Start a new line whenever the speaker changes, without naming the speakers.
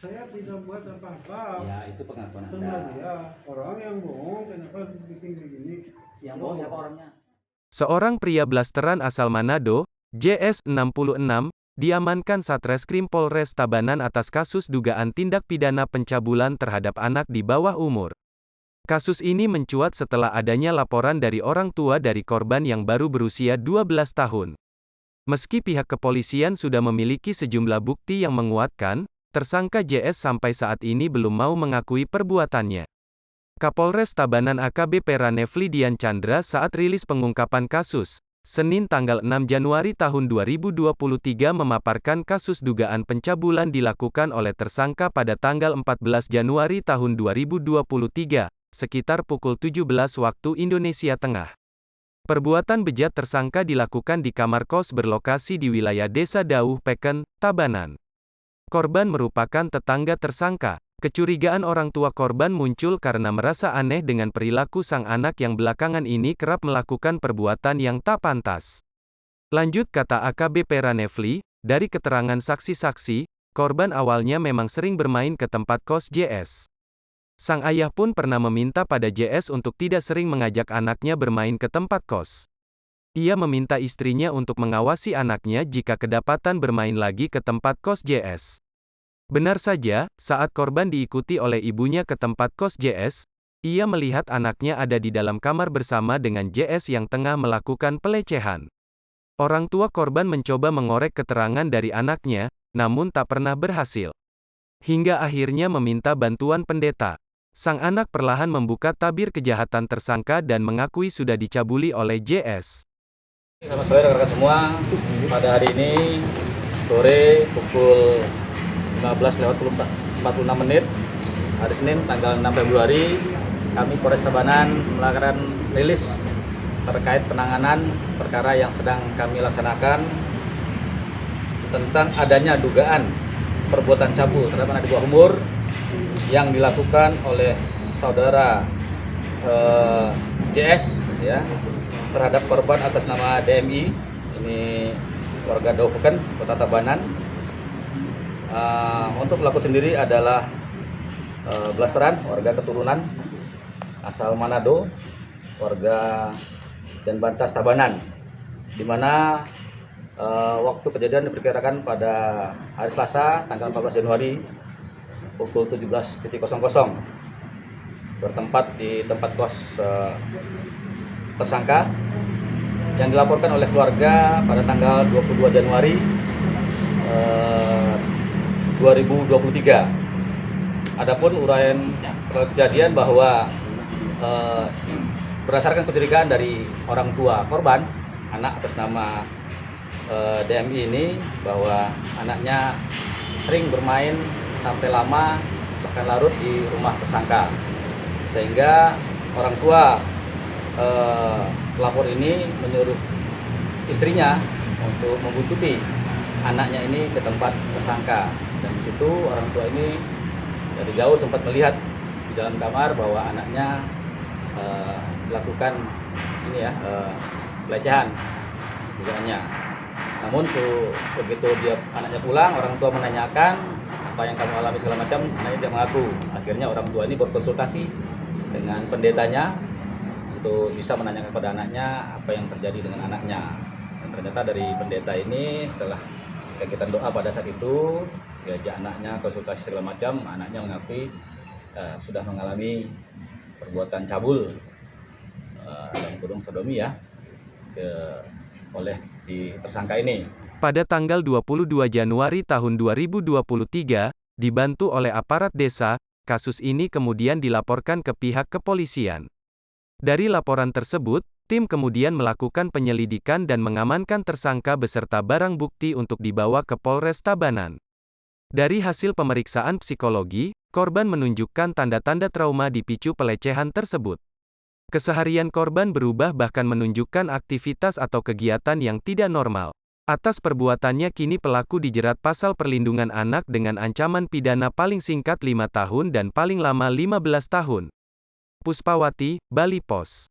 Saya tidak buat apa-apa.
Ya, itu pengakuan
Sama
Anda.
dia, orang yang bohong, kenapa bikin begini?
Yang bohong siapa orangnya?
Seorang pria blasteran asal Manado, JS 66, diamankan Satreskrim Polres Tabanan atas kasus dugaan tindak pidana pencabulan terhadap anak di bawah umur. Kasus ini mencuat setelah adanya laporan dari orang tua dari korban yang baru berusia 12 tahun. Meski pihak kepolisian sudah memiliki sejumlah bukti yang menguatkan, tersangka JS sampai saat ini belum mau mengakui perbuatannya. Kapolres Tabanan AKBP Ranefli Dian Chandra saat rilis pengungkapan kasus, Senin tanggal 6 Januari tahun 2023 memaparkan kasus dugaan pencabulan dilakukan oleh tersangka pada tanggal 14 Januari tahun 2023, sekitar pukul 17 waktu Indonesia Tengah. Perbuatan bejat tersangka dilakukan di kamar kos berlokasi di wilayah Desa Dauh Peken, Tabanan. Korban merupakan tetangga tersangka. Kecurigaan orang tua korban muncul karena merasa aneh dengan perilaku sang anak yang belakangan ini kerap melakukan perbuatan yang tak pantas. Lanjut kata AKBP Ranefli, dari keterangan saksi-saksi, korban awalnya memang sering bermain ke tempat kos JS. Sang ayah pun pernah meminta pada JS untuk tidak sering mengajak anaknya bermain ke tempat kos. Ia meminta istrinya untuk mengawasi anaknya jika kedapatan bermain lagi ke tempat kos JS. Benar saja, saat korban diikuti oleh ibunya ke tempat kos JS, ia melihat anaknya ada di dalam kamar bersama dengan JS yang tengah melakukan pelecehan. Orang tua korban mencoba mengorek keterangan dari anaknya, namun tak pernah berhasil. Hingga akhirnya meminta bantuan pendeta. Sang anak perlahan membuka tabir kejahatan tersangka dan mengakui sudah dicabuli oleh JS.
Selamat sore rekan-rekan semua. Pada hari ini sore pukul 15:46 hari Senin tanggal 6 Februari kami Polres Tabanan melakukan rilis terkait penanganan perkara yang sedang kami laksanakan tentang adanya dugaan perbuatan cabul terhadap anak di bawah umur yang dilakukan oleh saudara JS ya terhadap korban atas nama DMI, ini warga Dauh Peken, Kota Tabanan. Untuk pelaku sendiri adalah blasteran, warga keturunan asal Manado, warga Denbantas Tabanan, di mana waktu kejadian diperkirakan pada hari Selasa tanggal 14 Januari pukul 17.00 bertempat di tempat kos tersangka yang dilaporkan oleh keluarga pada tanggal 22 Januari 2023. Adapun uraian kejadian bahwa berdasarkan kecurigaan dari orang tua korban, anak atas nama DMI ini, bahwa anaknya sering bermain sampai lama bahkan larut di rumah tersangka, sehingga orang tua pelapor ini menyuruh istrinya untuk membuntuti anaknya ini ke tempat tersangka, dan di situ orang tua ini dari jauh sempat melihat di dalam kamar bahwa anaknya melakukan ini ya pelecehan dugaannya. Namun begitu anaknya pulang, orang tua menanyakan apa yang kamu alami segala macam, anaknya tidak mengaku. Akhirnya orang tua ini berkonsultasi dengan pendetanya untuk bisa menanyakan kepada anaknya apa yang terjadi dengan anaknya. Dan ternyata dari pendeta ini setelah kegiatan doa pada saat itu diajak anaknya konsultasi segala macam, anaknya mengakui sudah mengalami perbuatan cabul dalam kurung sodomi ya oleh si tersangka ini.
Pada tanggal 22 Januari tahun 2023, dibantu oleh aparat desa, kasus ini kemudian dilaporkan ke pihak kepolisian. Dari laporan tersebut, tim kemudian melakukan penyelidikan dan mengamankan tersangka beserta barang bukti untuk dibawa ke Polres Tabanan. Dari hasil pemeriksaan psikologi, korban menunjukkan tanda-tanda trauma dipicu pelecehan tersebut. Keseharian korban berubah bahkan menunjukkan aktivitas atau kegiatan yang tidak normal. Atas perbuatannya kini pelaku dijerat pasal perlindungan anak dengan ancaman pidana paling singkat 5 tahun dan paling lama 15 tahun. Puspawati, Bali Pos.